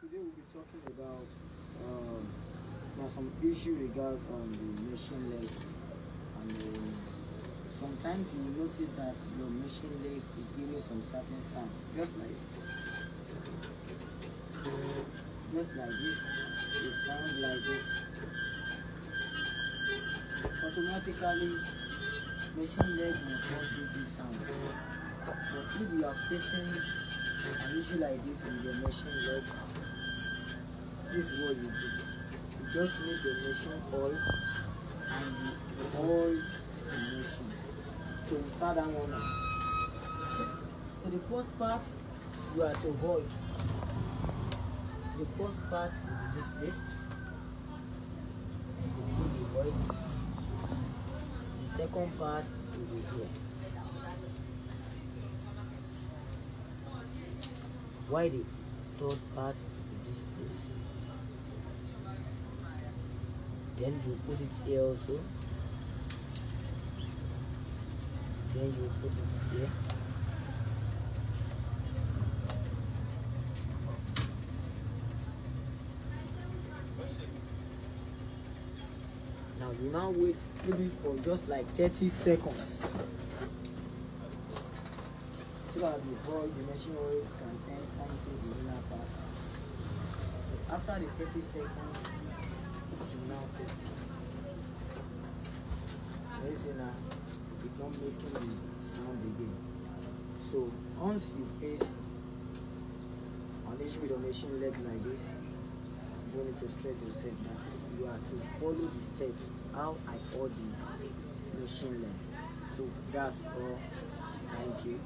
Today we'll be talking about some issue regards the machine leg, and sometimes you will notice that your machine leg is giving some certain sound, just like this. It sounds like this. Automatically, machine leg will not do this sound. But if you are facing an issue like this with your machine leg, this is what you do. You just make the machine oil and you oil the machine. So we start that one now. So the first part you are to hold. The first part is this place. You do the void. The second part will be here. Why the third part is this place? Then you put it here also. Then you put it here. Now you now wait maybe for just like 30 seconds. So that the machine oil can enter into the inner part. So after the 30 seconds, you now test it. You see now, it's not making the sound again. So once you face an issue with a machine leg like this, you don't need to stress yourself. That you are to follow the steps how I hold the machine leg. So that's all. Thank you.